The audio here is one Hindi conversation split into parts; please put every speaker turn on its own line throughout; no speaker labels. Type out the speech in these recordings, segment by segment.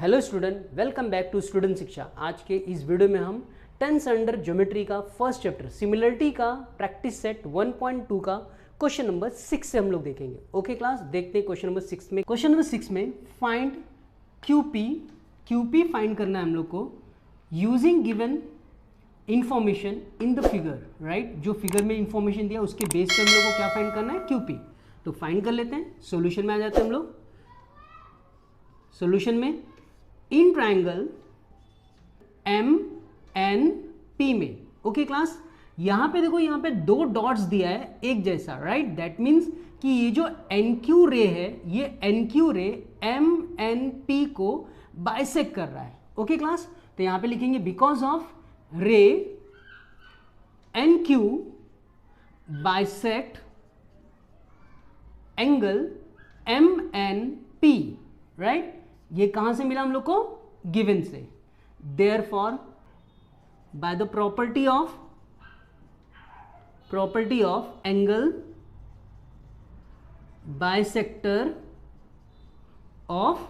Hello student, welcome back to student Shiksha. आज के इस वीडियो में हम 10th स्टैंडर्ड ज्योमेट्री का फर्स्ट चैप्टर सिमिलरिटी का प्रैक्टिस सेट 1.2 का क्वेश्चन नंबर 6 से हम लोग देखेंगे। ओके क्लास, देखते हैं क्वेश्चन नंबर 6 में। क्वेश्चन नंबर 6 में फाइंड क्यूपी फाइंड करना है हम लोग को using given information in the figure, right. जो फिगर में इंफॉर्मेशन दिया उसके बेस पे हम लोग को क्या फाइंड करना है, क्यूपी। तो फाइंड कर लेते हैं, सॉल्यूशन में आ जाते हैं हम लोग। सॉल्यूशन में इन ट्राइंगल MNP में, ओके क्लास, यहां पे देखो, यहां पे दो डॉट्स दिया है एक जैसा, राइट। दैट मीन्स कि ये जो NQ रे है, ये NQ रे MNP को बाइसेक्ट कर रहा है। ओके क्लास, तो यहां पे लिखेंगे बिकॉज ऑफ रे NQ bisect angle MNP, right. ये कहां से मिला हम लोग को, गिवन से। Therefore by the property of angle bisector of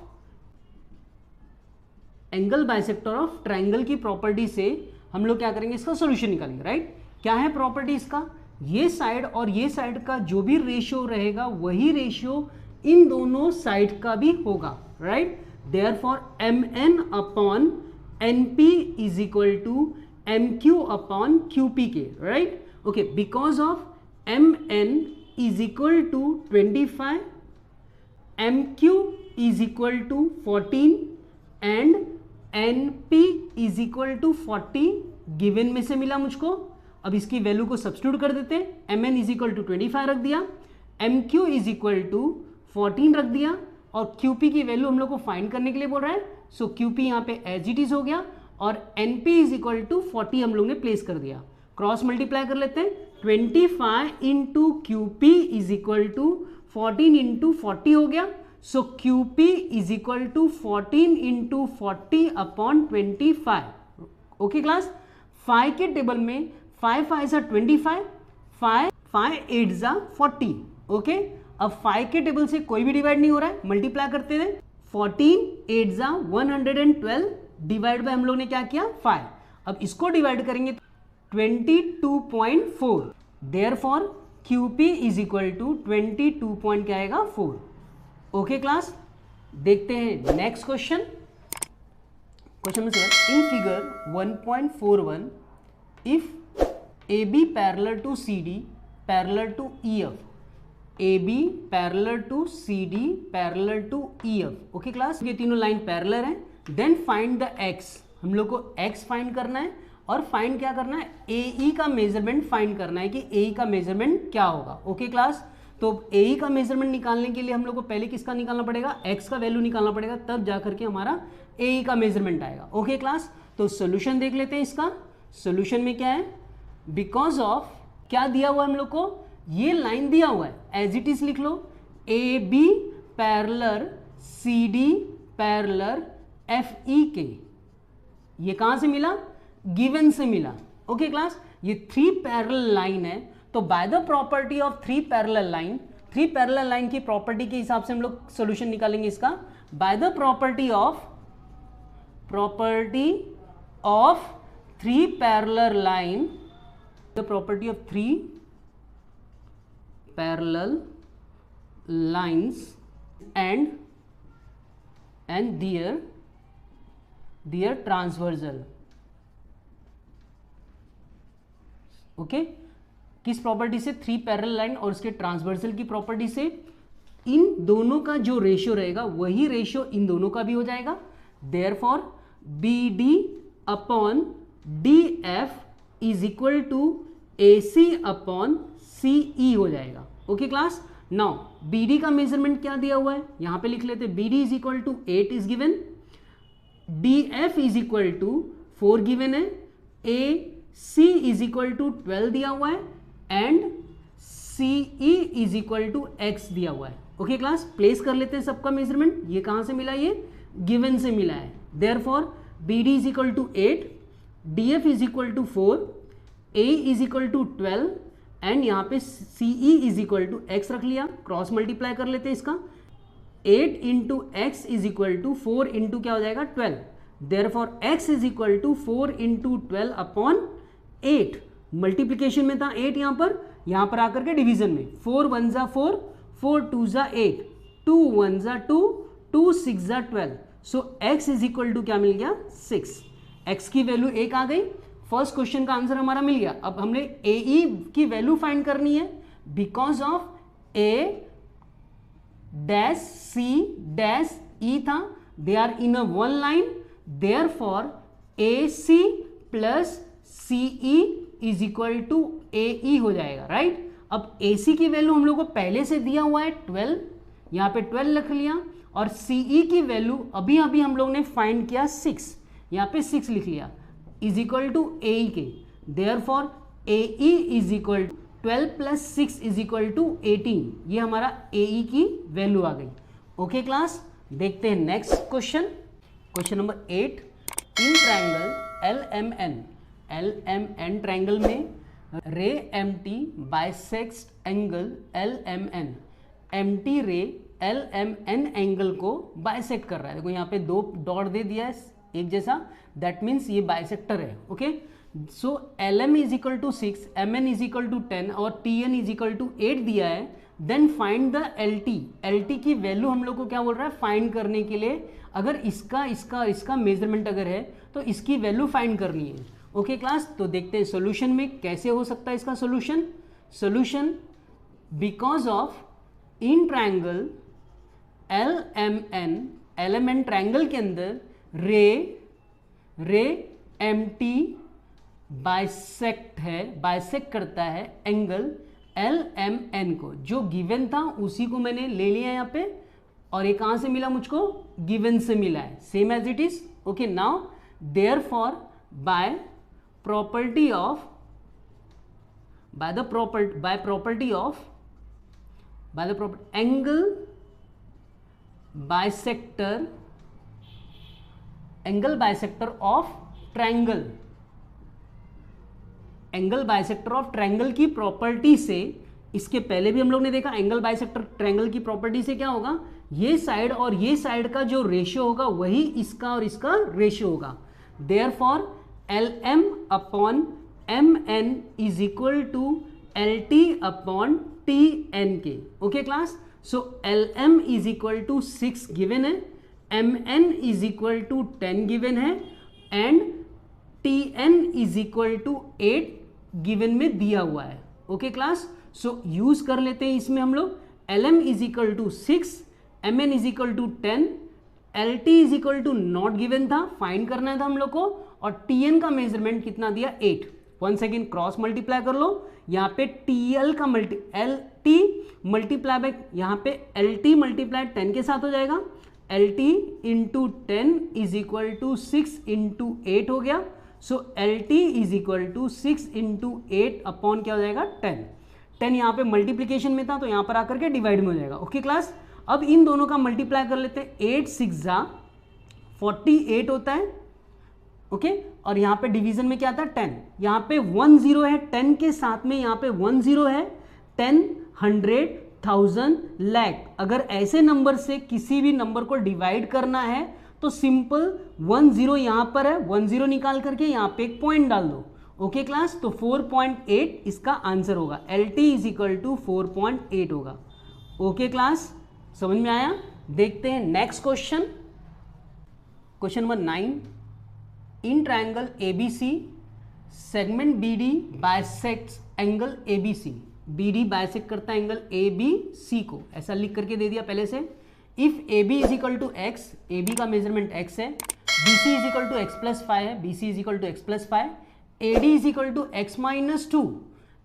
triangle की प्रॉपर्टी से हम लोग क्या करेंगे, इसका सॉल्यूशन निकालेंगे, राइट। क्या है प्रॉपर्टी इसका, ये साइड और ये साइड का जो भी रेशियो रहेगा वही रेशियो इन दोनों साइड का भी होगा, right. Therefore MN upon NP is equal to MQ upon QP के, right? Okay, because of MN is equal to 25, MQ is equal to 14 and NP is equal to 40 given में से मिला मुझको। अब इसकी वैल्यू को सब्स्टिट्यूट कर देते हैं। MN is equal to 25 रख दिया, MQ is equal to 14 रख दिया, और QP की वैल्यू हम लोग को फाइंड करने के लिए बोल रहा है। सो QP यहाँ पे एज इट इज हो गया और NP इज इक्वल टू 40 हम लोग ने प्लेस कर दिया। क्रॉस मल्टीप्लाई कर लेते हैं, 25 into QP is equal to 14 into 40 हो गया। So QP is equal to 14 into 40 upon 25। Okay class, 5 के टेबल में 5 5 सा 25, 5 8 सा 40। ओके, अब 5 के टेबल से कोई भी डिवाइड नहीं हो रहा है, मल्टीप्लाई करते हैं। 14 8 जा 112 डिवाइड बाय हम लोग ने क्या किया, 5। अब इसको डिवाइड करेंगे 22.4। Therefore QP is equal to 22 point क्या आएगा, 4। ओके क्लास, देखते हैं next question. Question number 7, in figure 1.41 if AB parallel to CD parallel to EF, AB parallel to CD parallel to EF। Okay class, ये तीनों लाइन पैरेलल हैं। देन फाइंड द X, हम लोग को X फाइंड करना है और फाइंड क्या करना है, AE का मेजरमेंट फाइंड करना है कि AE का मेजरमेंट क्या होगा। ओके क्लास, तो AE का मेजरमेंट निकालने के लिए हम लोग को पहले किसका निकालना पड़ेगा, X का वैल्यू निकालना पड़ेगा, तब जाकर के हमारा AE का मेजरमेंट आएगा। ओके क्लास, तो सोल्यूशन देख लेते हैं इसका। सोल्यूशन में क्या है, बिकॉज ऑफ क्या दिया हुआ हम लोग को, ये लाइन दिया हुआ है, एज इट इज लिख लो, AB parallel CD parallel FE के। ये कहां से मिला, गिवन से मिला। ओके क्लास, ये 3 पैरेलल लाइन है, तो bye the property of 3 parallel line की प्रॉपर्टी के हिसाब से हम लोग सॉल्यूशन निकालेंगे इसका। Bye the property of 3 parallel line, the property of 3 parallel lines and their transversal। Okay, किस प्रॉपर्टी से, 3 पैरेलल लाइन और उसके ट्रांसवर्सल की प्रॉपर्टी से इन दोनों का जो रेशियो रहेगा वही रेशियो इन दोनों का भी हो जाएगा। Therefore BD upon DF is equal to AC upon CE हो जाएगा। ओके क्लास, नाउ BD का मेजरमेंट क्या दिया हुआ है, यहां पे लिख लेते हैं। BD is equal to 8 is given, DF is equal to 4 given है, AC इज इक्वल टू 12 दिया हुआ है and CE is equal to X दिया हुआ है। ओके क्लास, प्लेस कर लेते हैं सबका मेजरमेंट। ये कहां से मिला, ये गिवन से मिला है। Therefore BD is equal to 8, DF is equal to 4, A is equal to 12 and यहाँ पे CE is equal to x रख लिया, क्रॉस मल्टीप्लाई कर लेते हैं इसका। 8 into x is equal to 4 into क्या हो जाएगा 12, therefore x is equal to 4 into 12 upon 8। Multiplication में था 8, यहां पर आकर के डिवीजन में 4 1 जा 4, 4 2 जा 8, 2 1 जा 2, 2 6 जा 12। सो x इज इक्वल टू क्या मिल गया 6। x की वैल्यू 1 आ गई, फर्स्ट क्वेश्चन का आंसर हमारा मिल गया। अब हमने AE की वैल्यू फाइंड करनी है because of A dash C dash E था, they are in a one line, therefore AC plus CE is equal to AE हो जाएगा, राइट। अब AC की वैल्यू हम लोग को पहले से दिया हुआ है 12, यहां पे 12 लिख लिया, और CE की वैल्यू अभी अभी हम लोग ने फाइंड किया 6, यहां पे 6 लिख लिया, इज इक्वल टू AE के, therefore AE is equal to 12 plus 6 is equal to 18। ये हमारा AE की वैल्यू आ गई। ओके क्लास, देखते हैं next question, question number 8। In triangle LMN triangle में रे MT bisects angle LMN, MT रे LMN एंगल को बाइसेक्ट कर रहा है। देखो यहाँ पे 2 डॉट दे दिया है एक जैसा, दैट मीन्स ये बाइसेक्टर है। Okay, so LM is equal to 6, MN is equal to 10 और TN इज इक्वल टू 8 दिया है। देन फाइंड द LT की वैल्यू हम लोग को क्या बोल रहा है फाइंड करने के लिए, अगर इसका मेजरमेंट अगर है तो इसकी वैल्यू फाइंड करनी है। ओके क्लास, तो देखते हैं सॉल्यूशन में कैसे हो सकता है इसका solution because of in triangle LMN triangle के अंदर रे MT बाइसेक्ट करता है एंगल LMN को, जो गिवन था उसी को मैंने ले लिया यहाँ पे, और ये कहां से मिला मुझको, गिवन से मिला है, same as it is. Okay, now therefore by property of angle bisector of triangle की प्रॉपर्टी से, इसके पहले भी हम लोग ने देखा एंगल बाइसेक्टर ट्राइंगल की प्रॉपर्टी से क्या होगा, ये साइड और ये साइड का जो रेशियो होगा वही इसका और इसका रेशियो होगा। Therefore LM upon MN is equal to LT upon TN के। Okay class, so LM is equal to 6 given है, MN is equal to 10 given है, and TN is equal to 8 given में दिया हुआ है। ओके क्लास, सो यूज कर लेते हैं इसमें हम लोग, LM is equal to 6, MN is equal to 10, LT is equal to not given था, फाइंड करना था हम लोग को, और TN का मेजरमेंट कितना दिया 8। वन सेकेंड क्रॉस मल्टीप्लाई कर लो, यहाँ पे TL का LT मल्टीप्लाई बाय यहाँ पे LT मल्टीप्लाई 10 के साथ हो जाएगा, LT into 10 is equal to 6 into 8 हो गया। So LT is equal to 6 into 8 upon क्या हो जाएगा 10 यहाँ पे मल्टीप्लीकेशन में था तो यहाँ पर आकर के डिवाइड में हो जाएगा। ओके क्लास, अब इन दोनों का मल्टीप्लाई कर लेते हैं, 8 6 जा 48 होता है। ओके, और यहाँ पे डिवीजन में क्या था 10, यहाँ पे 1 0 है, 10 के साथ में यहाँ पे 1 0 है, 10 100 1000 लाख। अगर ऐसे नंबर से किसी भी नंबर को डिवाइड करना है तो सिंपल 1 0 यहां पर है, 1 0 निकाल करके यहां पे एक पॉइंट डाल दो। ओके क्लास, तो 4.8 इसका आंसर होगा, LT इज इक्वल टू 4.8 होगा। ओके क्लास, समझ में आया। देखते हैं नेक्स्ट क्वेश्चन, क्वेश्चन नंबर 9। इन triangle ABC segment BD bisects angle ABC, BD bisect करता है एंगल ABC को, ऐसा लिख करके दे दिया पहले से। If AB is equal to x, AB का मेजरमेंट x है, BC is equal to x plus 5 है, BC is equal to x plus 5, AD is equal to x minus 2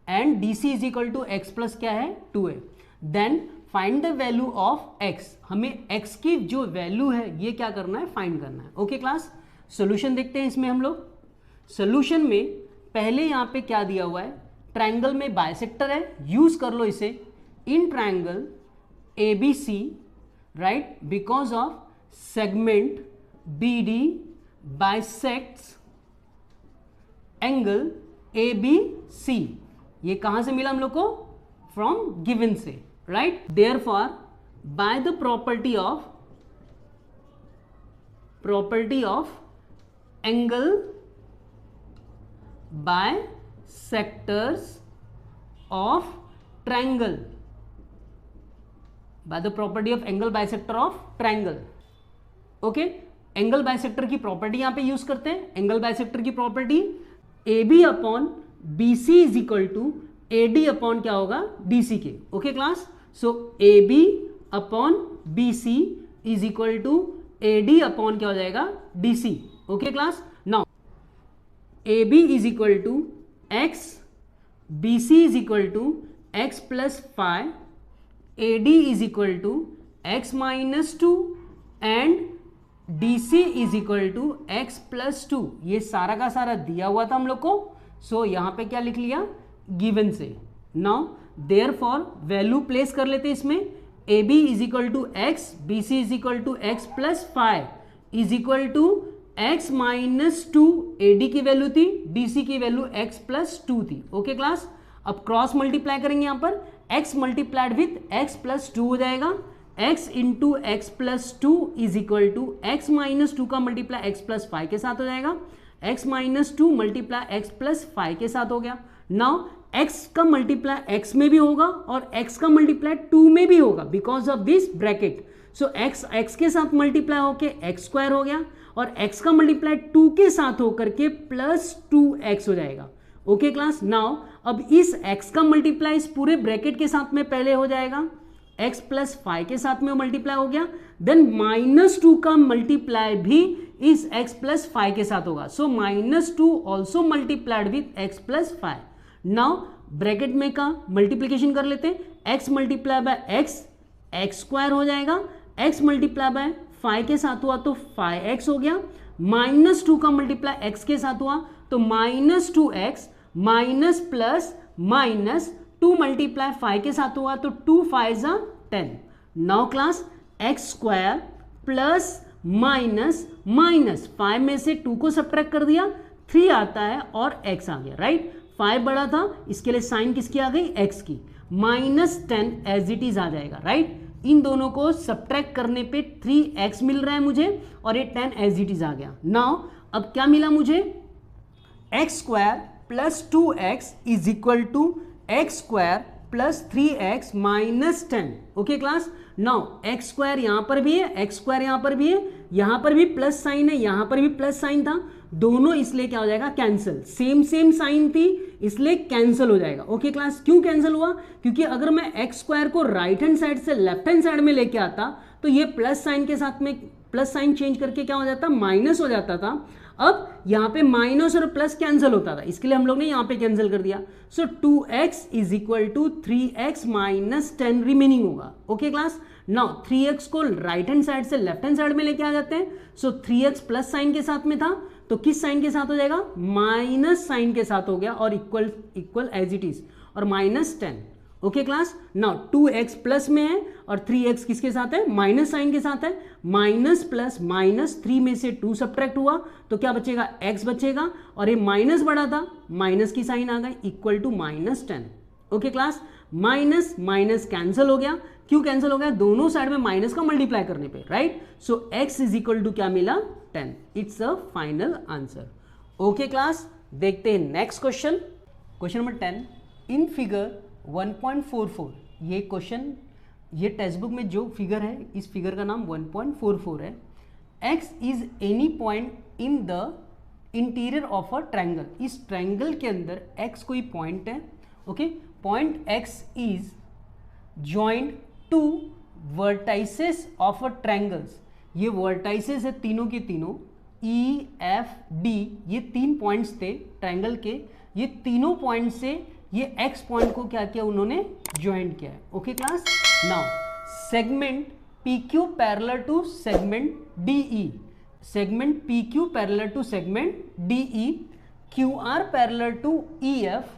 and DC is equal to x plus क्या है 2 है, then find the value of x। हमें x की जो वैल्यू है ये क्या करना है, फाइंड करना है। ओके क्लास, सोल्यूशन देखते हैं इसमें हम लोग। सोल्यूशन में पहले यहाँ पे क्या दिया हुआ है, ट्राइंगल में बाइसेक्टर है, यूज कर लो इसे। In triangle ABC, right, because of segment BD bisects angle ABC, ये कहां से मिला हम लोग को, फ्रॉम गिवन से, right. Therefore by the property of angle bisectors of triangle, by the property of angle bisector of triangle. Okay, angle bisector की प्रॉपर्टी यहां पे यूज करते हैं। एंगल बाइसेक्टर की property A B upon B C is equal to A D upon क्या होगा, डी सी के। Okay class, so A B upon B C is equal to A D upon क्या हो जाएगा, D C. Okay class, now A B is equal to x, B C is equal to x plus 5, A D is equal to x minus 2 and D C is equal to x plus 2। ये सारा का सारा दिया हुआ था हम लोग को, सो यहां पे क्या लिख लिया, गिवन से। नाउ देयरफॉर वैल्यू प्लेस कर लेते इसमें, A B is equal to x, B C is equal to x plus 5 is equal to x minus 2, A D की वैल्यू थी, डी सी की वैल्यू एक्स प्लस 2 थी। ओके क्लास, अब क्रॉस मल्टीप्लाई करेंगे यहां पर, x multiplied with x plus 2 हो जाएगा, x into x plus 2 is equal to x minus 2 का मल्टीप्लाई x प्लस 5 के साथ हो जाएगा, x minus 2 multiply x plus 5 के साथ हो गया। नाउ x का मल्टीप्लाई x में भी होगा और x का मल्टीप्लाई 2 में भी होगा because of this bracket. So x के साथ मल्टीप्लाई होके x स्क्वायर हो गया और x का मल्टीप्लाई 2 के साथ होकर के प्लस 2x हो जाएगा। ओके क्लास, नाउ अब इस x का मल्टीप्लाई इस पूरे ब्रैकेट के साथ में पहले हो जाएगा, x प्लस 5 के साथ में मल्टीप्लाई हो गया, देन माइनस 2 का मल्टीप्लाई भी इस x प्लस 5 के साथ होगा, so minus 2 also multiplied with x plus 5। Now bracket में का मल्टीप्लीकेशन कर लेते हैं, x multiply by x square हो जाएगा, x मल्टीप्लाई बाय 5 के साथ हुआ तो 5x हो गया, माइनस 2 का मल्टीप्लाई x के साथ हुआ तो minus 2x, minus plus minus 2 multiply 5 के साथ हुआ तो 2 5 10। Now class x square plus minus minus 5 में से 2 को सब्ट्रैक्ट कर दिया, 3 आता है और x आ गया, राइट। 5 बड़ा था, इसके लिए साइन किसकी आ गई, x की, माइनस 10 एज इट इज आ जाएगा, राइट। इन दोनों को सब्ट्रैक्ट करने पे 3x मिल रहा है मुझे और ये 10 एज इट इज आ गया। नाउ अब क्या मिला मुझे, x square plus 2x is equal to x square plus 3x minus 10। Okay class, now x square यहां पर भी है, एक्स स्क्वायर यहां पर भी है, यहां पर भी प्लस साइन है, यहां पर भी प्लस साइन था, दोनों इसलिए क्या हो जाएगा, कैंसिल। सेम सेम साइन थी इसलिए कैंसिल हो जाएगा। ओके क्लास, क्यों कैंसिल हुआ, क्योंकि अगर मैं एक्स स्क्वायर को राइट हैंड साइड से लेफ्ट हैंड साइड में लेके आता तो ये प्लस साइन के साथ में प्लस साइन चेंज करके क्या हो जाता, माइनस हो जाता था। अब यहां पे माइनस और प्लस कैंसिल होता था, इसके लिए हम लोग ने यहां पे कैंसिल कर दिया। So 2x is equal to 3x minus 10 remaining होगा। ओके क्लास, नाउ 3x को राइट हैंड साइड से लेफ्ट हैंड साइड में लेके आ जाते हैं। सो 3x प्लस साइन के साथ में था तो किस साइन के साथ हो जाएगा, माइनस साइन के साथ हो गया और इक्वल एज इट इज और minus 10। Okay class, now 2x plus में है और 3x किसके साथ है, माइनस साइन के साथ है, माइनस प्लस माइनस 3 में से 2 सब्ट्रैक्ट हुआ तो क्या बचेगा, x बचेगा और ये माइनस बड़ा था, माइनस की साइन आ गई, equal to minus 10। Okay class, minus minus cancel हो गया, क्यों कैंसिल हो गया, दोनों साइड में माइनस का मल्टीप्लाई करने पे, right. So x is equal to क्या मिला, 10। It's a final answer. Okay class, देखते हैं next question, question number 10। In figure 1.44, ये क्वेश्चन, ये टेक्स्ट बुक में जो फिगर है इस फिगर का नाम 1.44 है। x is any point in the interior of a triangle, इस ट्रायंगल के अंदर x कोई पॉइंट है। Okay, point x is joint to vertices of a triangles, ये वर्टाइसेस है तीनों के तीनों, E, F, D, ये 3 पॉइंट्स थे ट्रायंगल के, ये तीनों पॉइंट से ये x पॉइंट को क्या किया उन्होंने, ज्वाइंट किया है। Okay class, now segment PQ parallel to segment DE, segment PQ parallel to segment DE, QR parallel to EF,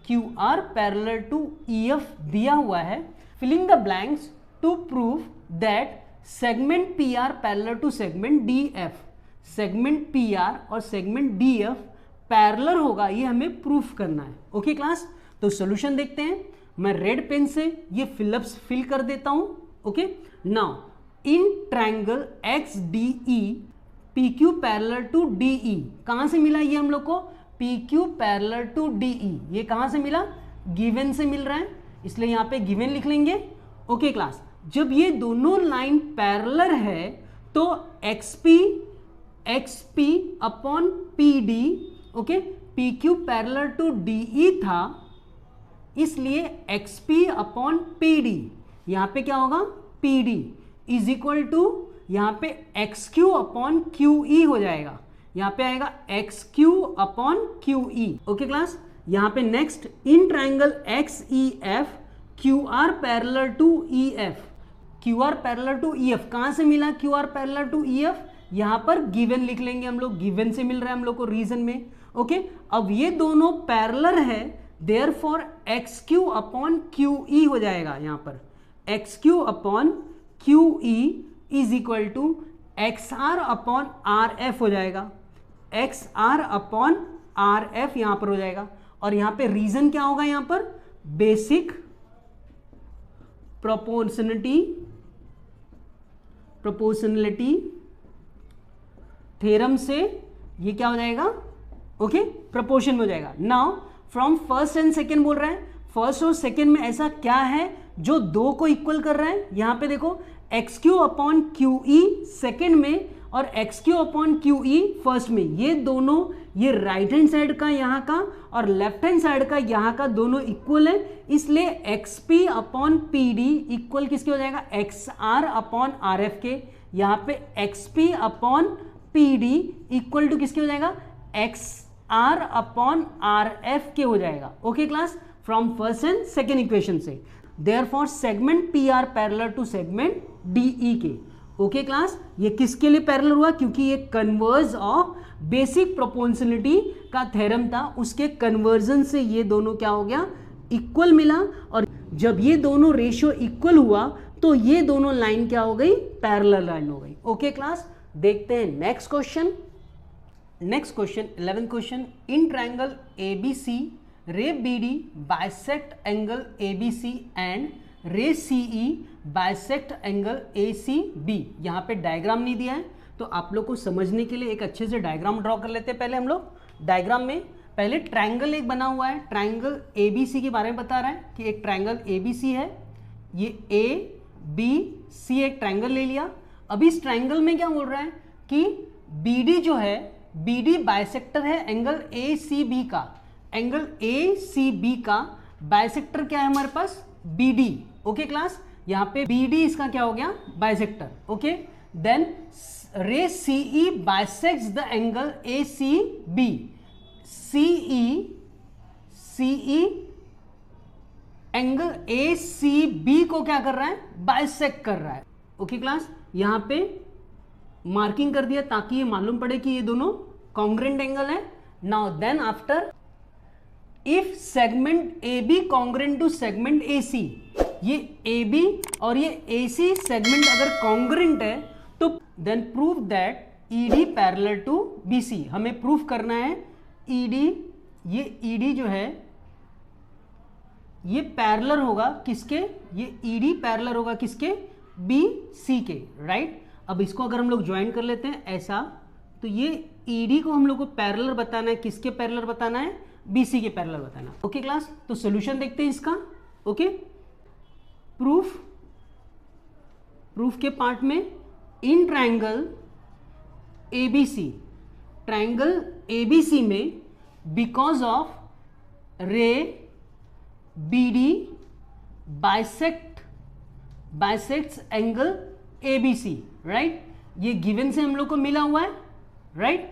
QR parallel to EF दिया हुआ है। Filling the blanks to prove that segment PR parallel to segment DF, segment PR और सेगमेंट DF पैरेलल होगा, ये हमें प्रूफ करना है। ओके क्लास, तो सॉल्यूशन देखते हैं। मैं रेड पेन से ये फिल कर देता हूं। Okay, now in triangle x D E P Q parallel to D E, कहां से मिला ये हम लोग को? P Q parallel to D E, ये कहां से मिला? गिवन से मिल रहा है, इसलिए यहां पे गिवन लिख लेंगे। ओके क्लास, जब ये दोनों लाइन पैरेलल है तो XP upon P D, okay, P Q parallel to D E था, इसलिए एक्सपी अपॉन पी डी, यहां पे क्या होगा? P D is equal to, यहां पे x Q upon Q E हो जाएगा, यहां पे आएगा x Q upon Q E. Okay class, यहां पे next in triangle x E F Q R parallel to E F, Q R parallel to E F, कहां से मिला Q R parallel to E F? यहां पर गिवन लिख लेंगे हम लोग, गिवन से मिल रहा है हम लोग को रीजन में। ओके, अब ये दोनों पैरेलल है, therefore x Q upon Q E हो जाएगा, यहां पर x Q upon Q E is equal to x R upon R F हो जाएगा, x R upon R F यहां पर हो जाएगा। और यहां पे रीजन क्या होगा? यहां पर बेसिक प्रोपोर्शनलिटी थ्योरम से ये क्या हो जाएगा? ओके, प्रोपोर्शन में हो जाएगा। Now from first and second बोल रहा है, फर्स्ट और सेकेंड में ऐसा क्या है जो दो को इक्वल कर रहा है? यहां पे देखो एक्स क्यू अपॉन क्यू ई सेकेंड में और एक्स क्यू अपॉन क्यू ई फर्स्ट में, ये दोनों, ये राइट हैंड साइड का यहाँ का और लेफ्ट हैंड साइड का यहाँ का दोनों इक्वल है, इसलिए X P upon P D equal किसके हो जाएगा? X R upon R F के। यहाँ पे X P upon P D equal to किसके हो जाएगा? X R upon R F के हो जाएगा। Okay class, from first and second equation से, therefore segment P R parallel to segment D E के। ओके क्लास, ये किसके लिए पैरेलल हुआ? क्योंकि ये कन्वर्ज ऑफ बेसिक प्रोपोर्शनलिटी का थ्योरम था, उसके कन्वर्जन से ये दोनों क्या हो गया? इक्वल मिला। और जब ये दोनों रेशियो इक्वल हुआ तो ये दोनों लाइन क्या हो गई? पैरेलल लाइन हो गई। ओके क्लास, देखते हैं next question. Next question 11th question, in triangle ABC ray BD bisect angle ABC and ray CE bisect angle ACB. यहाँ पे डायग्राम नहीं दिया है, तो आप लोग को समझने के लिए एक अच्छे से डायग्राम ड्रॉ कर लेते हैं। पहले हम लोग डायग्राम में पहले ट्रायंगल एक बना हुआ है, ट्रायंगल एबीसी के बारे में बता रहा है कि एक ट्रायंगल एबीसी है, ये ए बी सी एक ट्रायंगल ले लिया। अभी इस ट्रायंगल में क्या बोल रहा है कि बीडी जो है, बीडी बाइसेक्टर है एंगल ए सी बी का, एंगल ए सी बी का बाइसेक्टर क्या है हमारे पास? बीडी। ओके क्लास, यहाँ पे बीडी इसका क्या हो गया? Bisector. Okay, then ray CE bisects the angle A C B, CE angle A C B को क्या कर रहा है? बाइसेक्ट कर रहा है। ओके क्लास, यहां पे मार्किंग कर दिया ताकि ये मालूम पड़े कि ये दोनों कॉन्ग्रेंट एंगल है। Now then after, if segment A B congruent to segment A C, ये ए बी और ये ए सी सेगमेंट अगर कॉन्ग्रेंट है तो then prove that E D parallel to B C. हमें प्रूफ करना है ई डी, ये ई डी जो है ये पैरेलल होगा किसके? ये ई डी पैरेलल होगा किसके? बी सी के, राइट। अब इसको अगर हम लोग ज्वाइन कर लेते हैं ऐसा, तो ये ई डी को हम लोग को पैरेलल बताना है, किसके पैरेलल बताना है? बी सी के पैरेलल बताना। ओके क्लास, तो सोल्यूशन देखते हैं इसका। ओके, प्रूफ के पार्ट में, in triangle ABC, triangle ABC में because of ray BD bisects angle ABC, right. ये गिवन से हम लोग को मिला हुआ है, राइट।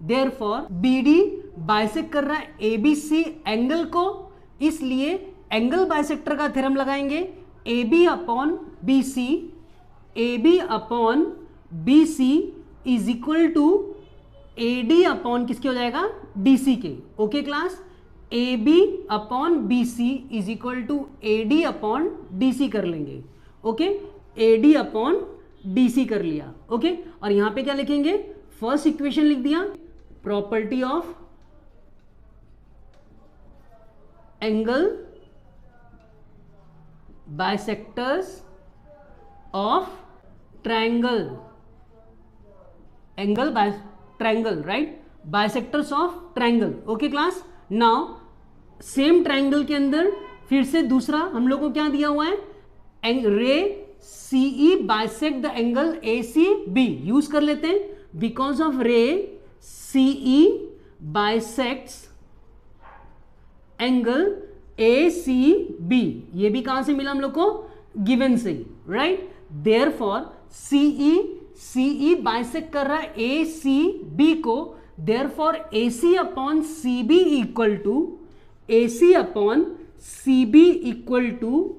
देयरफॉर बीडी बाइसेक्ट कर रहा है एबीसी एंगल को, इसलिए एंगल बाइसेक्टर का थ्योरम लगाएंगे। AB upon BC, AB upon BC is equal to AD upon किसके हो जाएगा? DC के। Okay class, AB upon BC is equal to AD upon DC कर लेंगे। ओके, AD अपॉन DC कर लिया। ओके, और यहां पे क्या लिखेंगे? फर्स्ट इक्वेशन लिख दिया, property of angle bisectors of triangle, angle by triangle, right, bisectors of triangle. Okay class, now same triangle के अंदर फिर से दूसरा हम लोग को क्या दिया हुआ है, ray CE bisect the angle A C B, use कर लेते हैं, because of ray CE bisects angle A C B, ये भी कहां से मिला हम लोग को, गिवन से, राइट। देयरफॉर सीई बाइसेक्ट कर रहा है ए सी बी को, therefore A C upon C B equal to AC upon CB equal to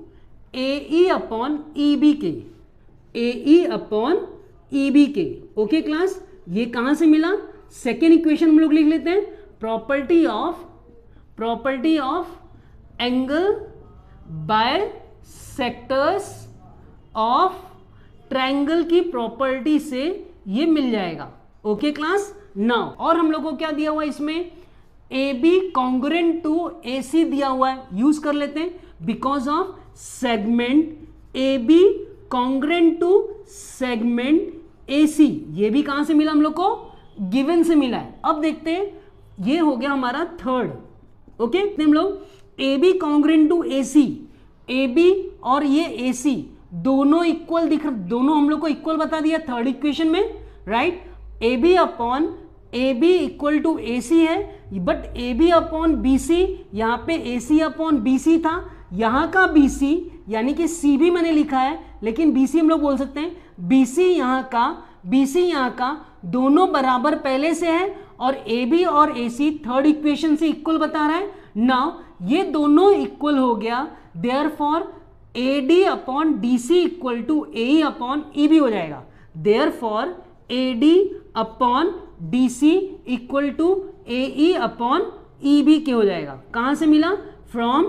AE upon EB के, AE अपॉन EB के। ओके क्लास, ये कहां से मिला, सेकेंड इक्वेशन हम लोग लिख लेते हैं, property of angle bisectors of triangle की प्रॉपर्टी से ये मिल जाएगा। ओके क्लास, नाउ और हम लोग को क्या दिया हुआ है इसमें, AB कॉन्ग्रुएंट टू AC दिया हुआ है, यूज कर लेते हैं, because of segment AB congruent to segment AC, ये भी कहां से मिला हम लोग को, गिवन से मिला है। अब देखते हैं, ये हो गया हमारा थर्ड। ओके, हम लोग AB congruent to AC, AB और ये AC दोनों इक्वल दिख रहे, दोनों हम लोग को इक्वल बता दिया थर्ड इक्वेशन में, right. AB upon AB equal to AC है, बट AB अपॉन BC, यहां पे AC अपॉन BC था, यहां का BC यानी कि CB मैंने लिखा है, लेकिन BC हम लोग बोल सकते हैं, BC यहां का दोनों बराबर पहले से है, और AB और AC थर्ड इक्वेशन से इक्वल बता रहा है। नाउ ये दोनों इक्वल हो गया, therefore AD upon DC equal to AE upon EB हो जाएगा, therefore AD upon DC equal to AE upon EB के हो जाएगा। कहां से मिला, from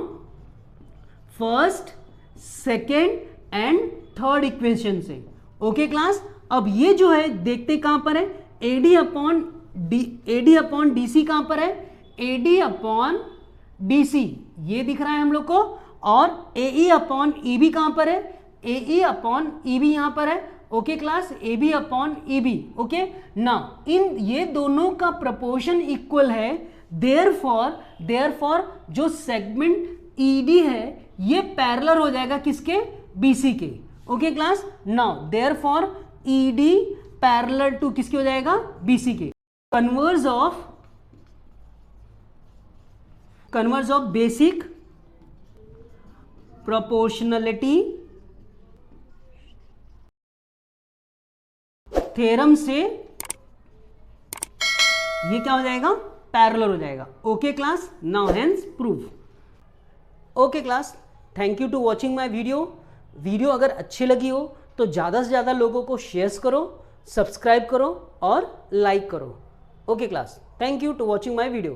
first, second and third equation से। ओके क्लास, अब ये जो है देखते कहां पर है, AD अपॉन DC कहां पर है, AD अपॉन DC ये दिख रहा है हम लोग को, और AE अपॉन EB कहां पर है, AE अपॉन EB यहां पर है। Okay class, AB upon EB। Okay, now इन ये दोनों का प्रपोर्शन इक्वल है, देयरफॉर जो सेगमेंट ED है ये पैरेलल हो जाएगा किसके, BC के। Okay class, now therefore ED parallel to किसके हो जाएगा, BC के। Converse of basic proportionality theorem से ये क्या हो जाएगा, पैरेलल हो जाएगा। Okay class, now hence proof. Okay class, thank you to watching my video अगर अच्छी लगी हो तो ज़्यादा से ज़्यादा लोगों को शेयर करो, सब्सक्राइब करो और लाइक करो। Okay class, thank you to watching my video.